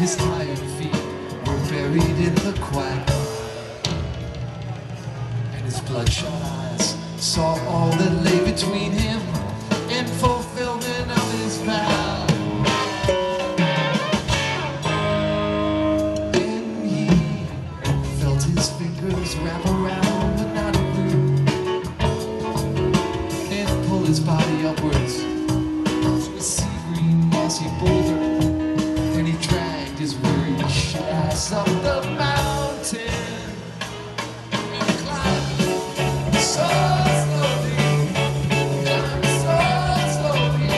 His tired feet were buried in the quagmire, and his bloodshot eyes saw all that lay between him and fulfillment of his vow. Then he felt his fingers wrap around the knot of glue and pull his body upwards to a sea green mossy boulder, and he dragged his weary ass up the mountain and climbed so slowly, climbed so slowly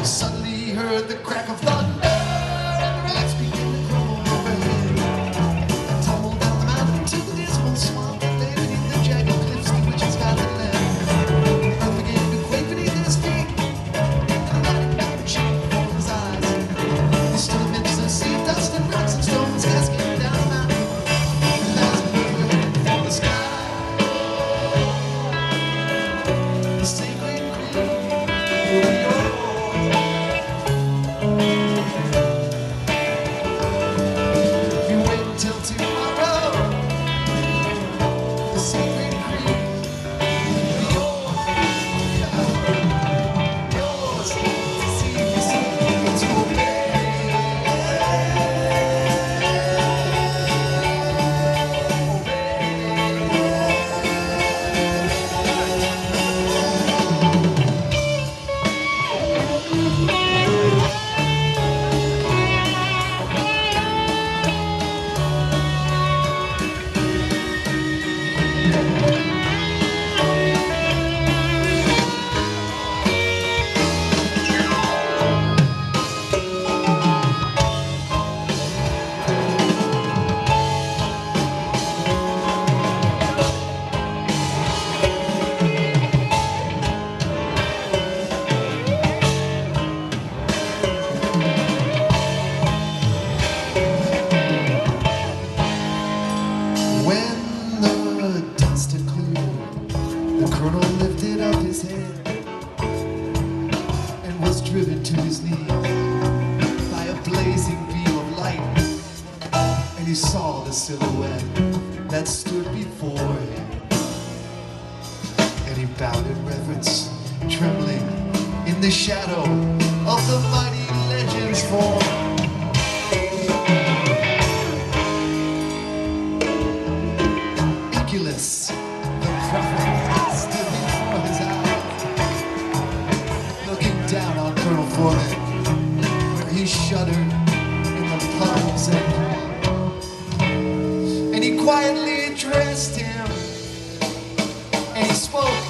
Suddenly he heard the crack of thunder, and the rocks began to crumble overhead and tumble down the mountain to the dismal swamp that lay beneath the jagged cliffs to which his valley led. The earth began to quake beneath his feet, and the lightning bound shone before his eyes. He stood amidst a sea of dust and rocks and stones cascading down the mountain, and as it burst from the sky, the sacred queen will be yours. If you wait till tomorrow, the sacred queen will be yours to see, to obey. When the dust had cleared, the colonel lifted up his head and was driven to his knees by a blazing beam of light, and he saw the silhouette that stood before him, and he bowed in reverence, trembling in the shadow of the mighty legend's form. The prophet stood before his eyes, looking down on Colonel Forbin, where he shuddered in the palms of hand. And he quietly addressed him, and he spoke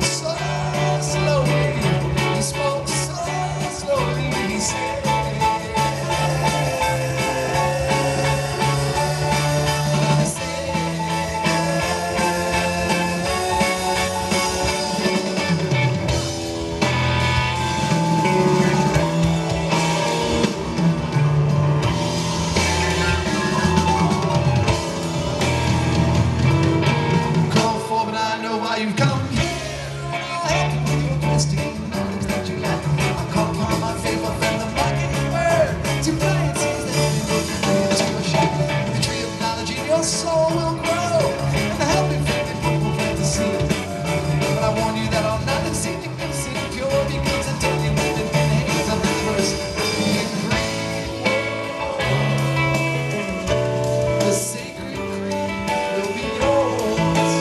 so slowly, he spoke so slowly, he said, you've come here, I'll help you with your quest to gain the knowledge that you lack. I'll call upon my faithful friend, the Mockingbird, to fly and seize that you will bring into a shape. The tree of knowledge in your soul will grow, and the helping faith that you will plant to see. But I warn you that I'll not seem to conceive pure, because until you live in the hands of the first, the sacred creed will be yours.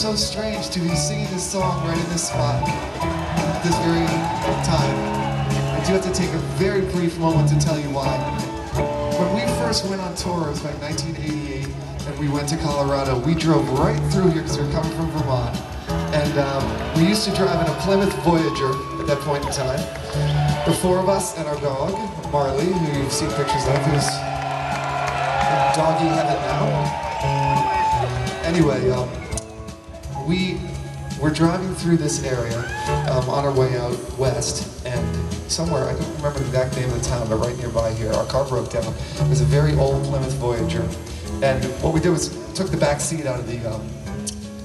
so strange to be singing this song right in this spot at this very time. I do have to take a very brief moment to tell you why. When we first went on tour, it was like 1988, and we went to Colorado. We drove right through here because we were coming from Vermont. And we used to drive in a Plymouth Voyager at that point in time. The four of us and our dog, Marley, who you've seen pictures of, who's in doggy heaven now. Anyway, we were driving through this area on our way out west, and somewhere, I don't remember the exact name of the town, but right nearby here, our car broke down. It was a very old Plymouth Voyager. And what we did was took the back seat out of the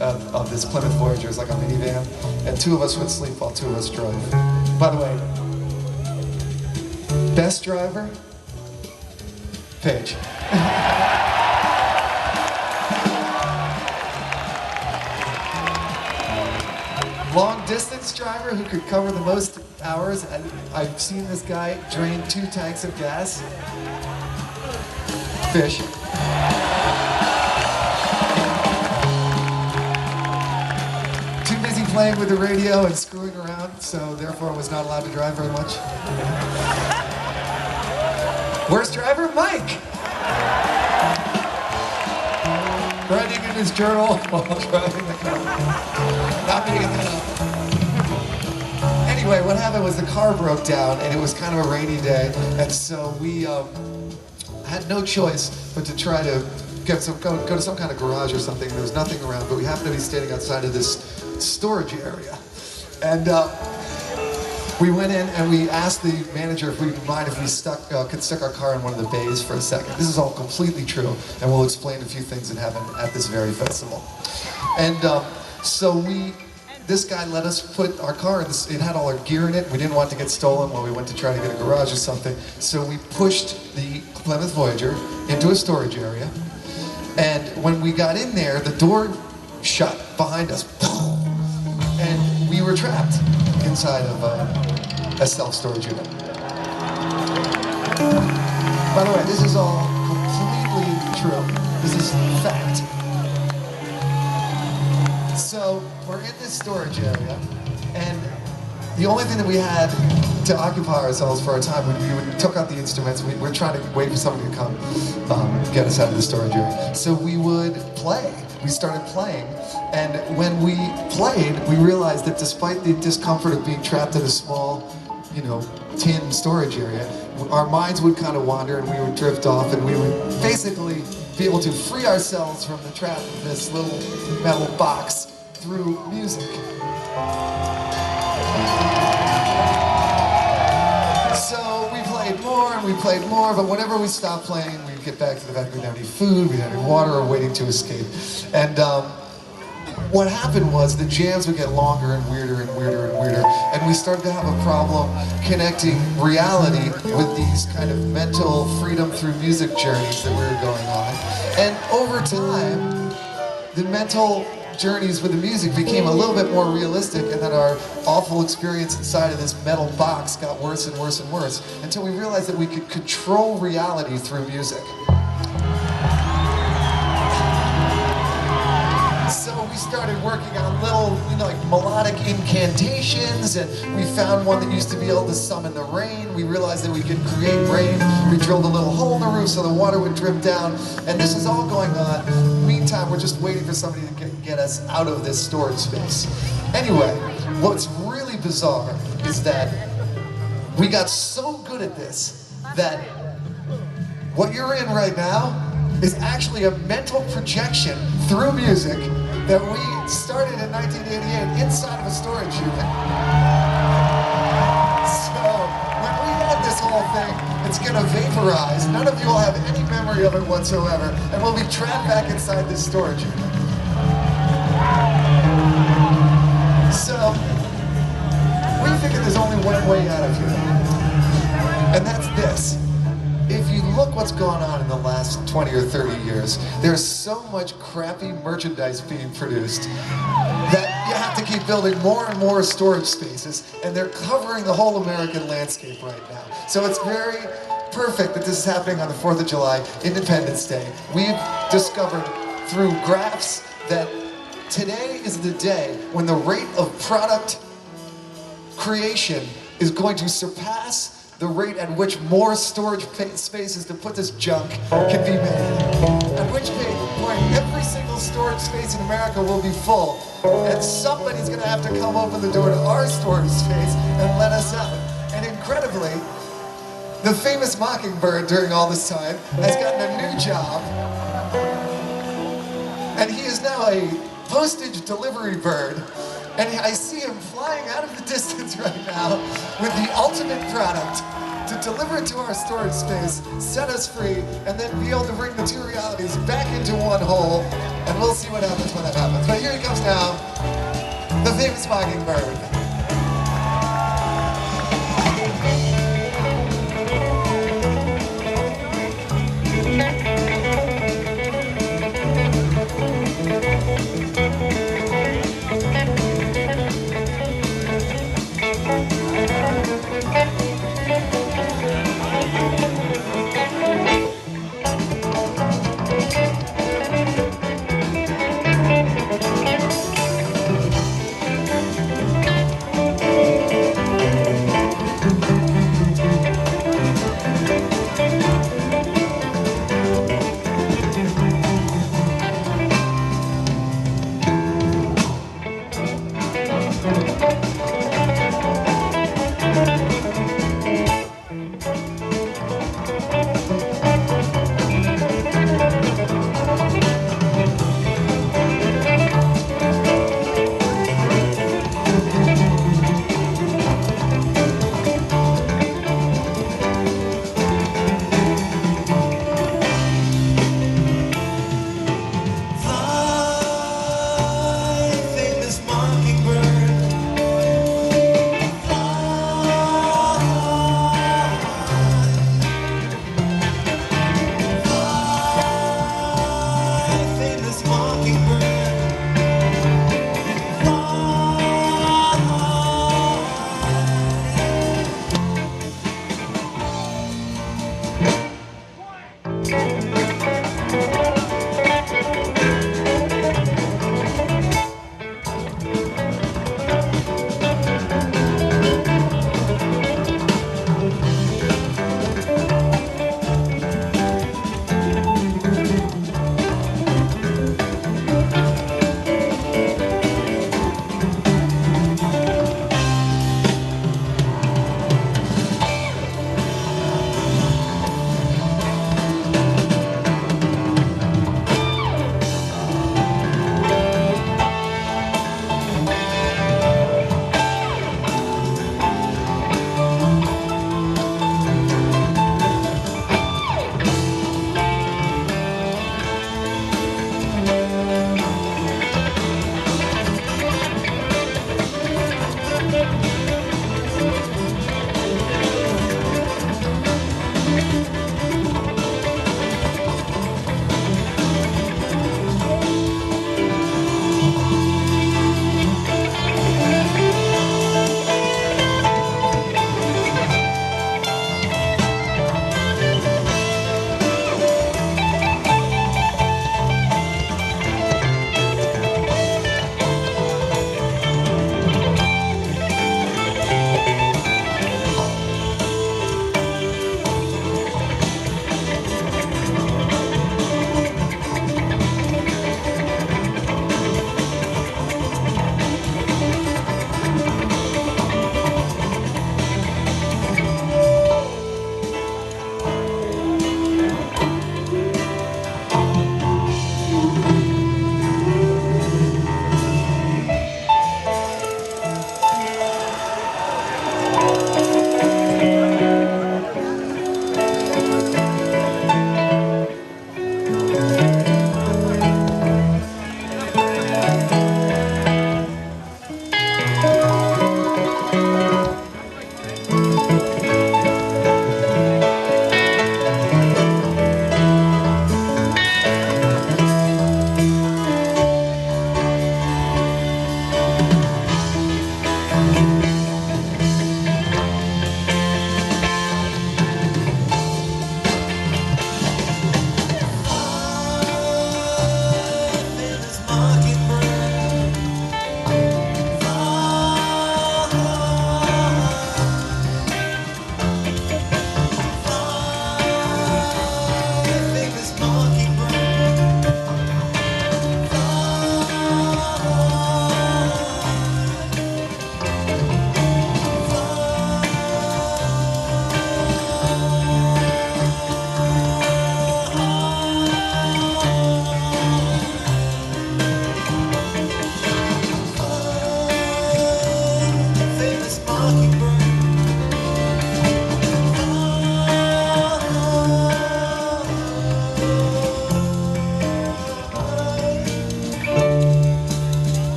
of this Plymouth Voyager. It's like a minivan, and two of us would sleep while two of us drove. By the way, best driver, Paige. Long distance driver who could cover the most hours. I've seen this guy drain 2 tanks of gas. Phish. Too busy playing with the radio and screwing around, so therefore was not allowed to drive very much. Worst driver, Mike. Writing in his journal while driving the car. Not being that up. Anyway, what happened was the car broke down, and it was kind of a rainy day, and so we had no choice but to try to go to some kind of garage or something. There was nothing around, but we happened to be standing outside of this storage area. And we went in and we asked the manager if we'd mind if we could stick our car in one of the bays for a second. This is all completely true, and we'll explain a few things that happened at this very festival. And so this guy let us put our car in this. It had all our gear in it. We didn't want it to get stolen while we went to try to get a garage or something. So we pushed the Plymouth Voyager into a storage area. And when we got in there, the door shut behind us. And we were trapped inside of a self-storage unit. By the way, this is all completely true. This is fact. So we're in this storage area, and the only thing that we had to occupy ourselves for our time, we took out the instruments. We were trying to wait for somebody to come get us out of the storage area. So we would play. We started playing, and when we played, we realized that despite the discomfort of being trapped in a small, tin storage area, our minds would kind of wander, and we would drift off, and we would basically be able to free ourselves from the trap of this little metal box through music. So we played more and we played more, but whenever we stopped playing, we'd get back to the fact we didn't have any food, we didn't have any water, or waiting to escape. And what happened was the jams would get longer and weirder and weirder and weirder, and we started to have a problem connecting reality with these kind of mental freedom through music journeys that we were going on. And over time, the mental journeys with the music became a little bit more realistic, and then our awful experience inside of this metal box got worse and worse and worse, until we realized that we could control reality through music. So we started working on little, like melodic incantations, and we found one that used to be able to summon the rain. We realized that we could create rain. We drilled a little hole in the roof so the water would drip down, and this is all going on. Meantime, we're just waiting for somebody to get us out of this storage space. Anyway, what's really bizarre is that we got so good at this that what you're in right now is actually a mental projection through music that we started in 1988 inside of a storage unit. So when we end this whole thing, it's gonna vaporize. None of you will have any memory of it whatsoever, and we'll be trapped back inside this storage unit. So we figured there's only one way out of here, and that's this. If you look what's gone on in the last 20 or 30 years, there's so much crappy merchandise being produced that you have to keep building more and more storage spaces, and they're covering the whole American landscape right now. So it's very perfect that this is happening on the 4th of July, Independence Day. We've discovered through graphs that today is the day when the rate of product creation is going to surpass the rate at which more storage spaces to put this junk can be made. At which point every single storage space in America will be full, and somebody's gonna have to come open the door to our storage space and let us out. And incredibly, the famous Mockingbird during all this time has gotten a new job, and he is now a postage delivery bird. And I see him flying out of the distance right now with the ultimate product to deliver it to our storage space, set us free, and then be able to bring the two realities back into one whole. And we'll see what happens when that happens. But here he comes now, the famous Mockingbird.